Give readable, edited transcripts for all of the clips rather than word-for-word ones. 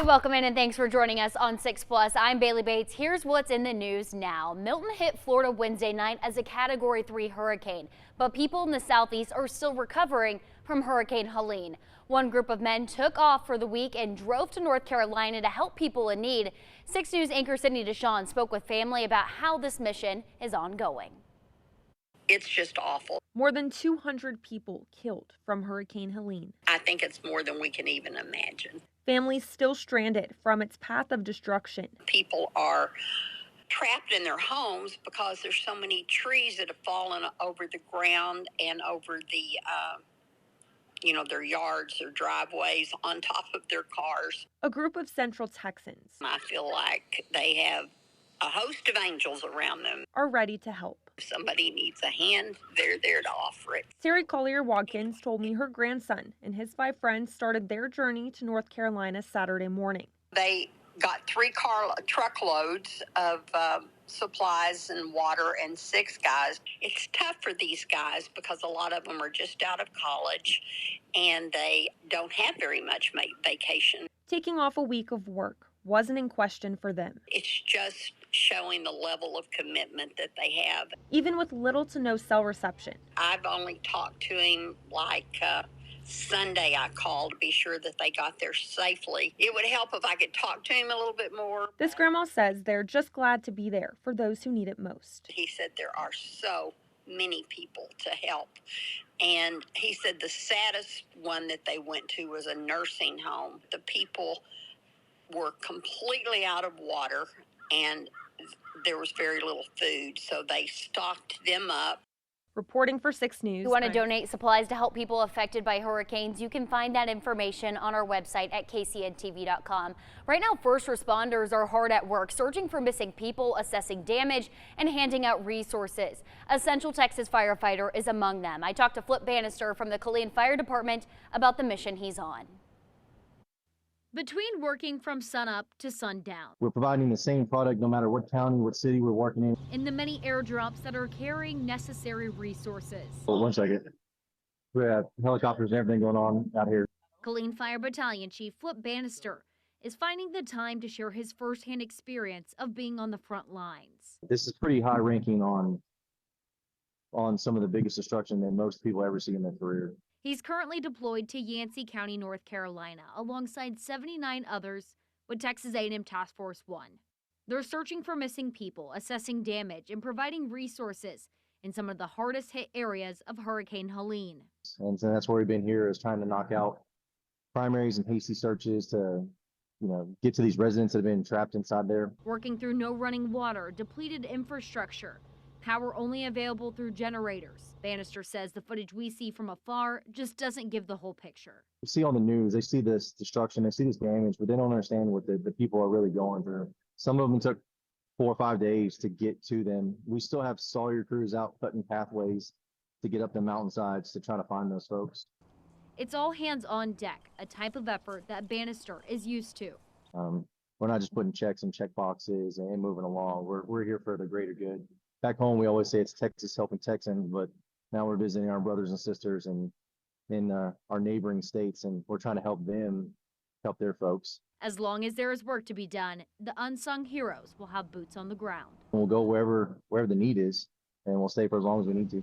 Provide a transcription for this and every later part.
Welcome in and thanks for joining us on 6 Plus. I'm Bailey Bates. Here's what's in the news now. Milton hit Florida Wednesday night as a Category 3 hurricane, but people in the southeast are still recovering from Hurricane Helene. One group of men took off for the week and drove to North Carolina to help people in need. 6 News anchor Sydney Deshawn spoke with family about how this mission is ongoing. It's just awful. More than 200 people killed from Hurricane Helene. I think it's more than we can even imagine. Families still stranded from its path of destruction. People are trapped in their homes because there's so many trees that have fallen over the ground and over the, their yards, their driveways, on top of their cars. A group of Central Texans, I feel like they have a host of angels around them. Are ready to help. If somebody needs a hand, they're there to offer it. Sari Collier-Watkins told me her grandson and his 5 friends started their journey to North Carolina Saturday morning. They got 3 truckloads of supplies and water and 6 guys. It's tough for these guys because a lot of them are just out of college and they don't have very much vacation. Taking off a week of work wasn't in question for them. It's just showing the level of commitment that they have. Even with little to no cell reception. I've only talked to him Sunday. I called to be sure that they got there safely. It would help if I could talk to him a little bit more. This grandma says they're just glad to be there for those who need it most. He said there are so many people to help. And he said the saddest one that they went to was a nursing home. The people were completely out of water and there was very little food, so they stocked them up. Reporting for 6 News. If you want to donate supplies to help people affected by hurricanes, you can find that information on our website at KCENTV.com. Right now, first responders are hard at work, searching for missing people, assessing damage, and handing out resources. A Central Texas firefighter is among them. I talked to Flip Bannister from the KCEN Fire Department about the mission he's on. Between working from sunup to sundown, we're providing the same product no matter what county, what city we're working in. And the many airdrops that are carrying necessary resources. Well, 1 second. We have helicopters and everything going on out here. KCEN Fire Battalion Chief Flip Bannister is finding the time to share his firsthand experience of being on the front lines. This is pretty high ranking on some of the biggest destruction that most people ever see in their career. He's currently deployed to Yancey County, North Carolina, alongside 79 others with Texas A&M Task Force 1. They're searching for missing people, assessing damage, and providing resources in some of the hardest hit areas of Hurricane Helene. And so that's where we've been here, is trying to knock out primaries and hasty searches to, get to these residents that have been trapped inside there. Working through no running water, depleted infrastructure, power only available through generators. Bannister says the footage we see from afar just doesn't give the whole picture. You see on the news, they see this destruction, they see this damage, but they don't understand what the people are really going through. Some of them took 4 or 5 days to get to them. We still have Sawyer crews out cutting pathways to get up the mountainsides to try to find those folks. It's all hands on deck, a type of effort that Bannister is used to. We're not just putting checks in check boxes and moving along. We're here for the greater good. Back home, we always say it's Texas helping Texans, but now we're visiting our brothers and sisters and in our neighboring states, and we're trying to help them help their folks. As long as there is work to be done, the unsung heroes will have boots on the ground. We'll go wherever the need is, and we'll stay for as long as we need to.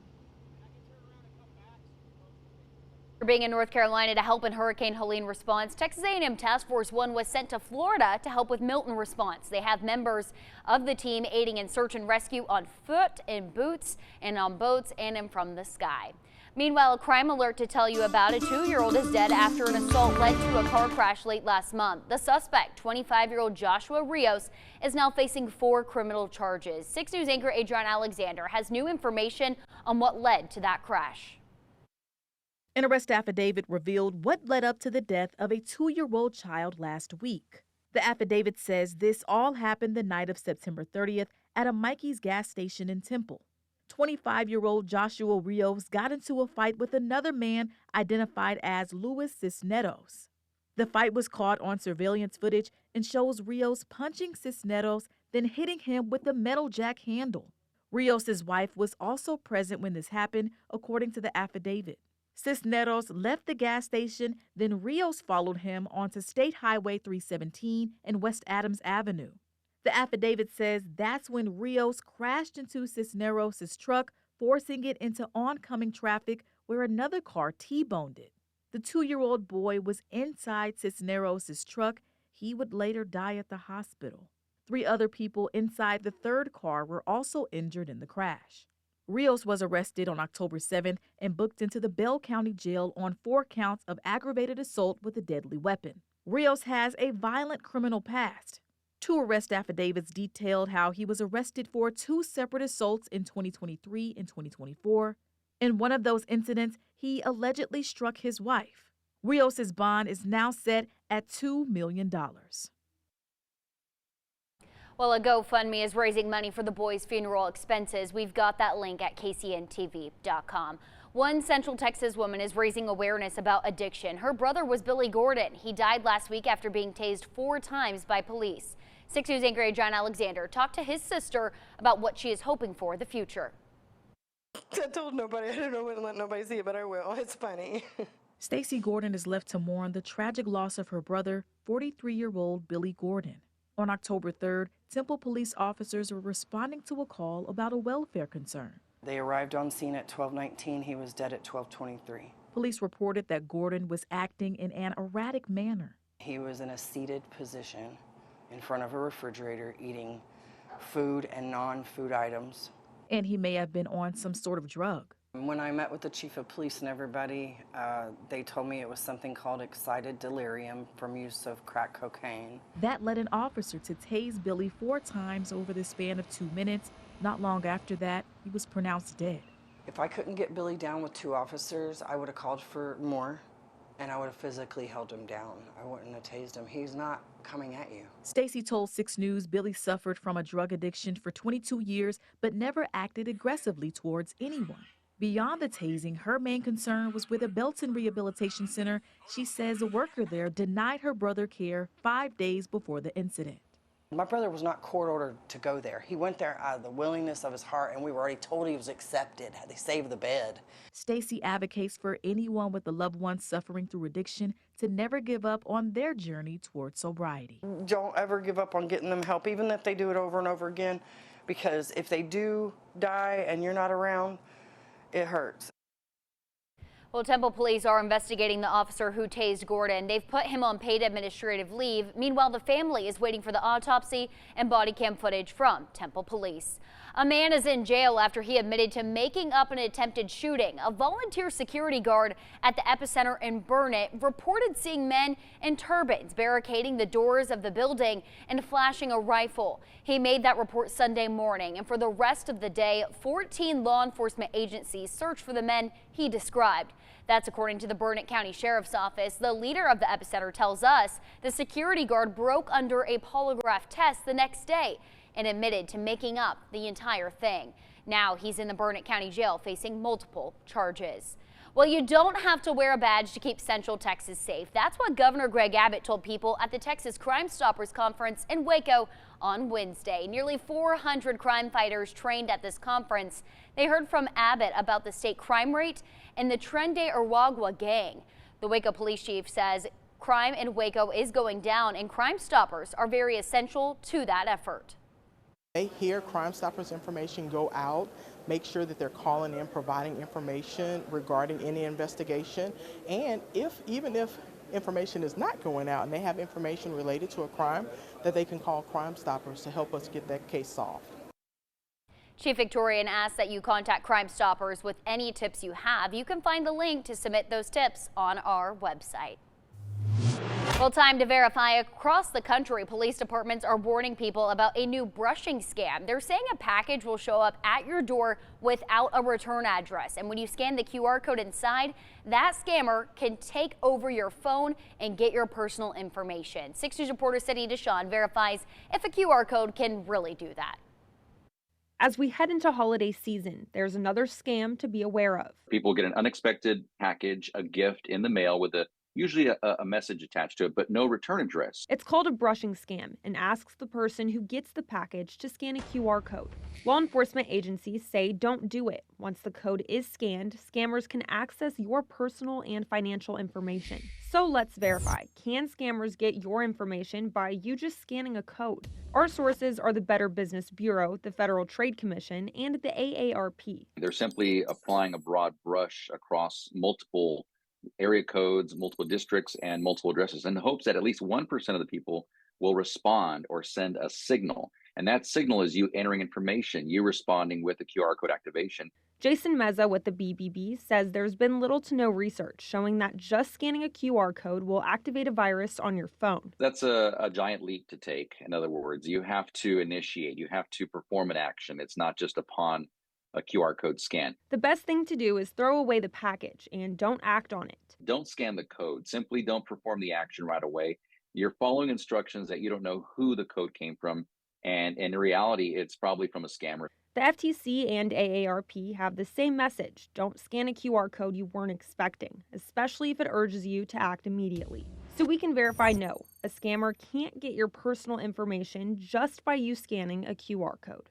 Being in North Carolina to help in Hurricane Helene response, Texas A&M Task Force 1 was sent to Florida to help with Milton response. They have members of the team aiding in search and rescue on foot, in boots, and on boats, and from the sky. Meanwhile, a crime alert to tell you about. A 2-year-old is dead after an assault led to a car crash late last month. The suspect, 25-year-old Joshua Rios, is now facing 4 criminal charges. 6 News anchor Adrian Alexander has new information on what led to that crash. An arrest affidavit revealed what led up to the death of a 2-year-old child last week. The affidavit says this all happened the night of September 30th at a Mikey's gas station in Temple. 25-year-old Joshua Rios got into a fight with another man identified as Luis Cisneros. The fight was caught on surveillance footage and shows Rios punching Cisneros, then hitting him with a metal jack handle. Rios' wife was also present when this happened, according to the affidavit. Cisneros left the gas station, then Rios followed him onto State Highway 317 and West Adams Avenue. The affidavit says that's when Rios crashed into Cisneros' truck, forcing it into oncoming traffic where another car T-boned it. The 2-year-old boy was inside Cisneros' truck. He would later die at the hospital. 3 other people inside the third car were also injured in the crash. Rios was arrested on October 7th and booked into the Bell County Jail on 4 counts of aggravated assault with a deadly weapon. Rios has a violent criminal past. 2 arrest affidavits detailed how he was arrested for 2 separate assaults in 2023 and 2024. In one of those incidents, he allegedly struck his wife. Rios' bond is now set at $2 million. Well, a GoFundMe is raising money for the boy's funeral expenses. We've got that link at KCENTV.com. One Central Texas woman is raising awareness about addiction. Her brother was Billy Gordon. He died last week after being tased 4 times by police. 6 News anchor John Alexander talked to his sister about what she is hoping for the future. I told nobody. I don't want to let nobody see it, but I will. It's funny. Stacey Gordon is left to mourn the tragic loss of her brother, 43-year-old Billy Gordon. On October 3rd, Temple police officers were responding to a call about a welfare concern. They arrived on scene at 12:19. He was dead at 12:23. Police reported that Gordon was acting in an erratic manner. He was in a seated position in front of a refrigerator eating food and non-food items. And he may have been on some sort of drug. When I met with the chief of police and everybody, they told me it was something called excited delirium from use of crack cocaine. That led an officer to tase Billy 4 times over the span of 2 minutes. Not long after that, he was pronounced dead. If I couldn't get Billy down with 2 officers, I would have called for more, and I would have physically held him down. I wouldn't have tased him. He's not coming at you. Stacey told 6 News Billy suffered from a drug addiction for 22 years, but never acted aggressively towards anyone. Beyond the tasing, her main concern was with a Belton Rehabilitation Center. She says a worker there denied her brother care 5 days before the incident. My brother was not court ordered to go there. He went there out of the willingness of his heart, and we were already told he was accepted. They saved the bed. Stacey advocates for anyone with a loved one suffering through addiction to never give up on their journey toward sobriety. Don't ever give up on getting them help, even if they do it over and over again, because if they do die and you're not around, it hurts. Well, Temple police are investigating the officer who tased Gordon. They've put him on paid administrative leave. Meanwhile, the family is waiting for the autopsy and body cam footage from Temple police. A man is in jail after he admitted to making up an attempted shooting. A volunteer security guard at the epicenter in Burnett reported seeing men in turbans barricading the doors of the building and flashing a rifle. He made that report Sunday morning, and for the rest of the day, 14 law enforcement agencies searched for the men he described. That's according to the Burnett County Sheriff's Office. The leader of the epicenter tells us the security guard broke under a polygraph test the next day and admitted to making up the entire thing. Now he's in the Burnett County Jail facing multiple charges. Well, you don't have to wear a badge to keep Central Texas safe. That's what Governor Greg Abbott told people at the Texas Crime Stoppers conference in Waco on Wednesday. Nearly 400 crime fighters trained at this conference. They heard from Abbott about the state crime rate and the Trende Aragua gang. The Waco police chief says crime in Waco is going down, and Crime Stoppers are very essential to that effort. They hear Crime Stoppers information go out, make sure that they're calling in, providing information regarding any investigation, and even if information is not going out and they have information related to a crime, that they can call Crime Stoppers to help us get that case solved. Chief Victorian asks that you contact Crime Stoppers with any tips you have. You can find the link to submit those tips on our website. Well, time to verify. Across the country, police departments are warning people about a new brushing scam. They're saying a package will show up at your door without a return address. And when you scan the QR code inside, that scammer can take over your phone and get your personal information. 6 News reporter Cindy Deshawn verifies if a QR code can really do that. As we head into holiday season, there's another scam to be aware of. People get an unexpected package, a gift in the mail with a usually a message attached to it, but no return address. It's called a brushing scam and asks the person who gets the package to scan a QR code. Law enforcement agencies say don't do it. Once the code is scanned, scammers can access your personal and financial information. So let's verify. Can scammers get your information by you just scanning a code? Our sources are the Better Business Bureau, the Federal Trade Commission, and the AARP. They're simply applying a broad brush across multiple area codes, multiple districts, and multiple addresses in the hopes that at least 1% of the people will respond or send a signal. And that signal is you entering information, you responding with a QR code activation. Jason Meza with the BBB says there's been little to no research showing that just scanning a QR code will activate a virus on your phone. That's a giant leap to take. In other words, you have to initiate, you have to perform an action. It's not just upon a QR code scan. The best thing to do is throw away the package and don't act on it. Don't scan the code. Simply don't perform the action right away. You're following instructions that you don't know who the code came from. And in reality, it's probably from a scammer. The FTC and AARP have the same message. Don't scan a QR code you weren't expecting, especially if it urges you to act immediately. So we can verify no, a scammer can't get your personal information just by you scanning a QR code.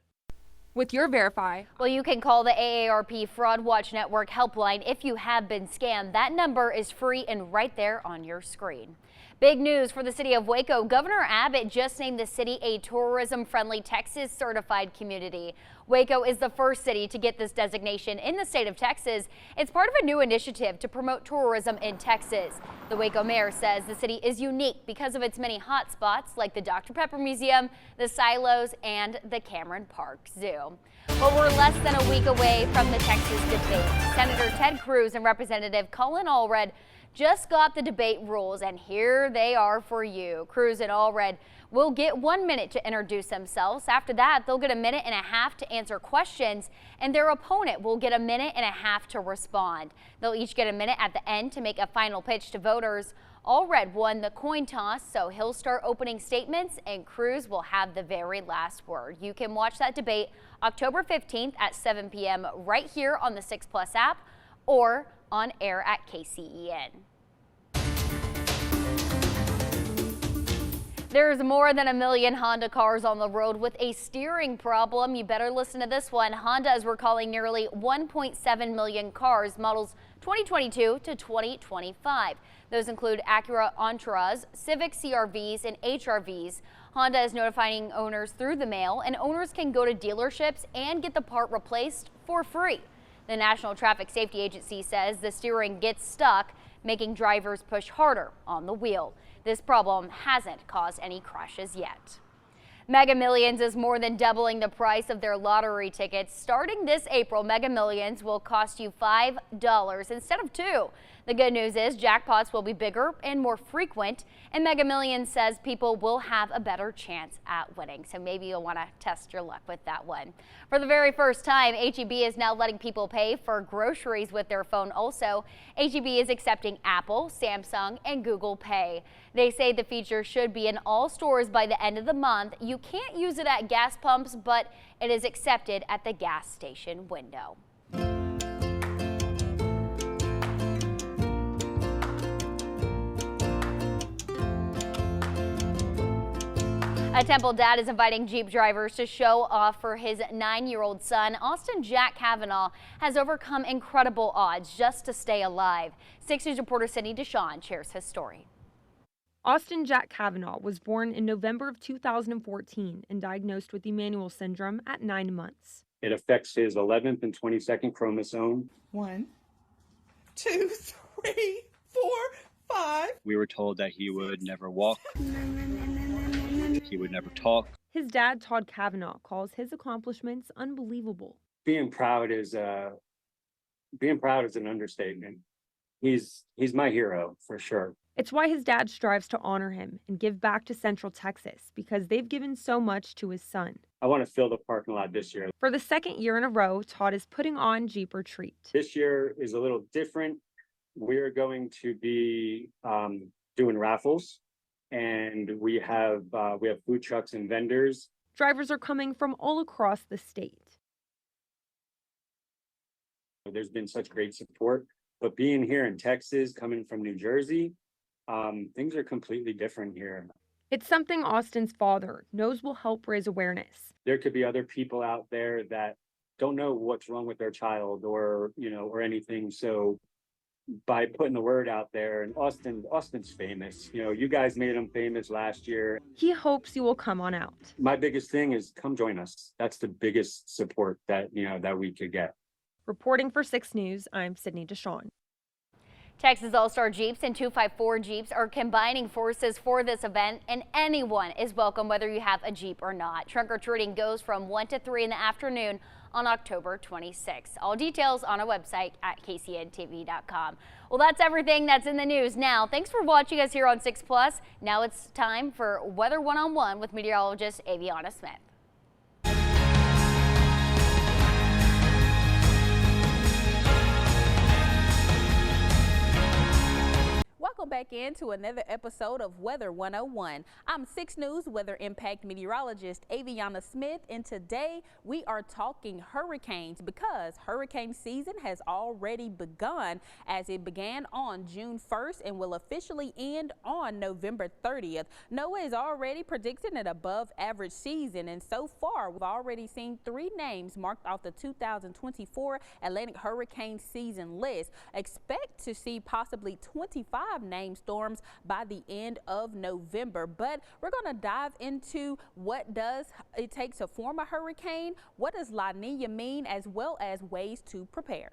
With your Verify. Well, you can call the AARP Fraud Watch Network helpline if you have been scammed. That number is free and right there on your screen. Big news for the city of Waco. Governor Abbott just named the city a tourism-friendly Texas certified community. Waco is the first city to get this designation in the state of Texas. It's part of a new initiative to promote tourism in Texas. The Waco mayor says the city is unique because of its many hot spots like the Dr. Pepper Museum, the Silos, and the Cameron Park Zoo. Well, we're less than a week away from the Texas debate. Senator Ted Cruz and Representative Colin Allred just got the debate rules, and here they are for you. Cruz and Allred will get 1 minute to introduce themselves. After that, they'll get a minute and a half to answer questions, and their opponent will get a minute and a half to respond. They'll each get a minute at the end to make a final pitch to voters. Allred won the coin toss, so he'll start opening statements, and Cruz will have the very last word. You can watch that debate October 15th at 7 p.m. right here on the 6 Plus app or on air at KCEN. There's more than 1 million Honda cars on the road with a steering problem. You better listen to this one. Honda is recalling nearly 1.7 million cars, models 2022 to 2025. Those include Acura Entras, Civic CR-Vs, and HR-Vs. Honda is notifying owners through the mail, and owners can go to dealerships and get the part replaced for free. The National Traffic Safety Agency says the steering gets stuck, making drivers push harder on the wheel. This problem hasn't caused any crashes yet. Mega Millions is more than doubling the price of their lottery tickets. Starting this April, Mega Millions will cost you $5 instead of $2. The good news is jackpots will be bigger and more frequent, and Mega Millions says people will have a better chance at winning. So maybe you'll want to test your luck with that one. For the very first time, H-E-B is now letting people pay for groceries with their phone also. H-E-B is accepting Apple, Samsung, and Google Pay. They say the feature should be in all stores by the end of the month. You can't use it at gas pumps, but it is accepted at the gas station window. A Temple dad is inviting Jeep drivers to show off for his 9-year-old son. Austin Jack Kavanaugh has overcome incredible odds just to stay alive. 6 News reporter Cindy Deshawn shares his story. Austin Jack Kavanaugh was born in November of 2014 and diagnosed with Emanuel syndrome at 9 months. It affects his 11th and 22nd chromosome. 1, 2, 3, 4, 5. We were told that he would never walk. He would never talk. His dad, Todd Kavanaugh, calls his accomplishments unbelievable. Being proud is an understatement. He's my hero for sure. It's why his dad strives to honor him and give back to Central Texas, because they've given so much to his son. I want to fill the parking lot this year. For the second year in a row, Todd is putting on Jeep Retreat. This year is a little different. We're going to be doing raffles, and we have food trucks and vendors. Drivers are coming from all across the state. There's been such great support, but being here in Texas, coming from New Jersey, things are completely different here. It's something Austin's father knows will help raise awareness. There could be other people out there that don't know what's wrong with their child or, or anything. So by putting the word out there, and Austin's famous. You guys made him famous last year. He hopes you will come on out. My biggest thing is come join us. That's the biggest support that, that we could get. Reporting for 6 News, I'm Sydney Deshawn. Texas All-Star Jeeps and 254 Jeeps are combining forces for this event, and anyone is welcome whether you have a Jeep or not. Trunk-or-treating goes from 1 to 3 in the afternoon on October 26th. All details on our website at KCENTV.com. Well, that's everything that's in the news now. Thanks for watching us here on 6 Plus. Now it's time for Weather One-on-One with meteorologist Aviana Smith. Welcome back into another episode of Weather 101. I'm 6 News Weather Impact Meteorologist Aviana Smith, and today we are talking hurricanes because hurricane season has already begun, as it began on June 1st and will officially end on November 30th. NOAA is already predicting an above average season, and so far we've already seen 3 names marked off the 2024 Atlantic hurricane season list. Expect to see possibly 25 named storms by the end of November, but we're going to dive into what does it take to form a hurricane, what does La Nina mean, as well as ways to prepare.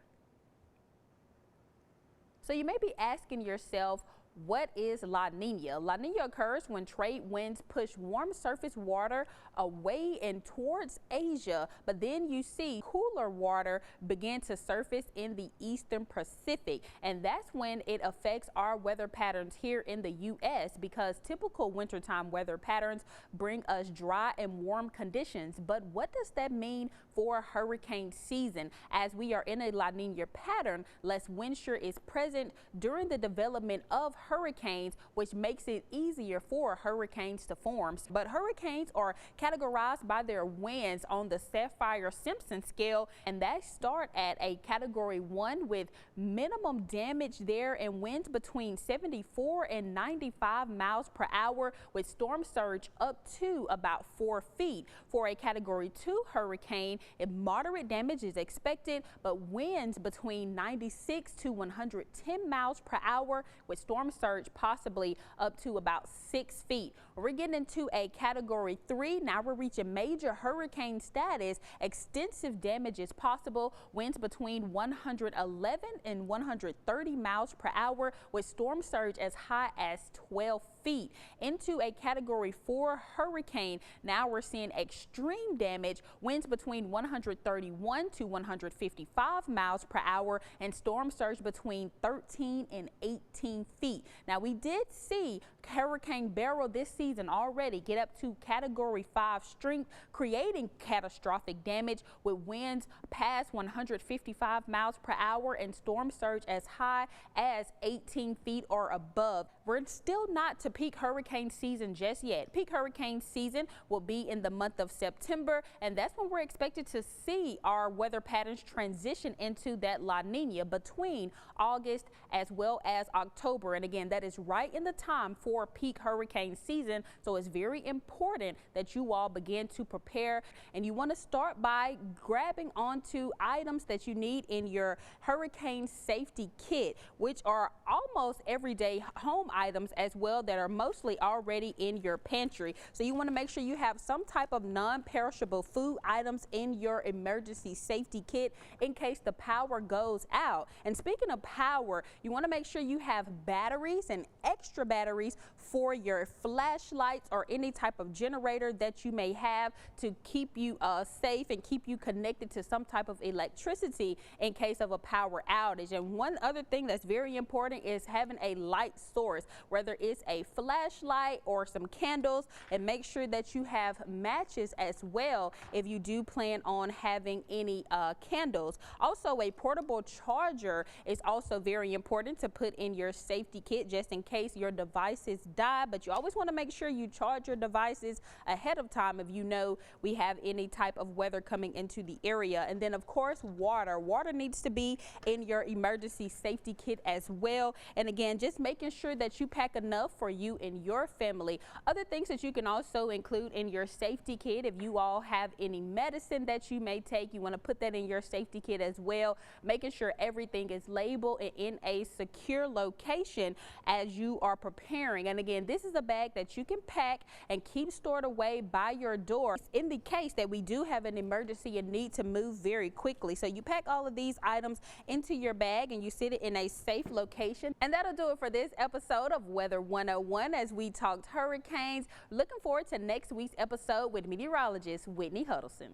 So you may be asking yourself, what is La Nina? La Nina occurs when trade winds push warm surface water away and towards Asia, but then you see cooler water begin to surface in the eastern Pacific, and that's when it affects our weather patterns here in the U.S. because typical wintertime weather patterns bring us dry and warm conditions. But what does that mean for hurricane season? As we are in a La Nina pattern, less wind shear is present during the development of hurricanes, which makes it easier for hurricanes to form. But hurricanes are categorized by their winds on the Saffir-Simpson scale, and that start at a category 1 with minimum damage there and winds between 74 and 95 miles per hour with storm surge up to about 4 feet. For a category 2 hurricane, moderate damage is expected, but winds between 96 to 110 miles per hour with storm surge possibly up to about 6 feet. We're getting into a category 3. Now we're reaching major hurricane status. Extensive damage is possible. Winds between 111 and 130 miles per hour with storm surge as high as 12 feet. Into a category 4 hurricane. Now we're seeing extreme damage. Winds between 131 to 155 miles per hour and storm surge between 13 and 18 feet. Now we did see Hurricane Beryl this season already get up to category 5 strength, creating catastrophic damage with winds past 155 miles per hour and storm surge as high as 18 feet or above. We're still not to peak hurricane season just yet. Peak hurricane season will be in the month of September, and that's when we're expected to see our weather patterns transition into that La Nina between August as well as October. And again, that is right in the time for peak hurricane season. So it's very important that you all begin to prepare, and you want to start by grabbing onto items that you need in your hurricane safety kit, which are almost everyday home items as well that are mostly already in your pantry. So you want to make sure you have some type of non-perishable food items in your emergency safety kit in case the power goes out. And speaking of power, you want to make sure you have batteries and extra batteries for your flashlights or any type of generator that you may have to keep you safe and keep you connected to some type of electricity in case of a power outage. And one other thing that's very important is having a light source, whether it's a flashlight or some candles, and make sure that you have matches as well if you do plan on having any candles. Also, a portable charger is also very important to put in your safety kit just in case your devices die, but you always want to make sure you charge your devices ahead of time if you know we have any type of weather coming into the area. And then of course water needs to be in your emergency safety kit as well. And again, just making sure that you pack enough for you and your family. Other things that you can also include in your safety kit, if you all have any medicine that you may take, you want to put that in your safety kit as well, making sure everything is labeled and in a secure location as you are preparing. And again, this is a bag that you can pack and keep stored away by your door in the case that we do have an emergency and need to move very quickly. So you pack all of these items into your bag and you sit it in a safe location. And that'll do it for this episode of Weather 101 as we talked hurricanes. Looking forward to next week's episode with meteorologist Whitney Huddleston.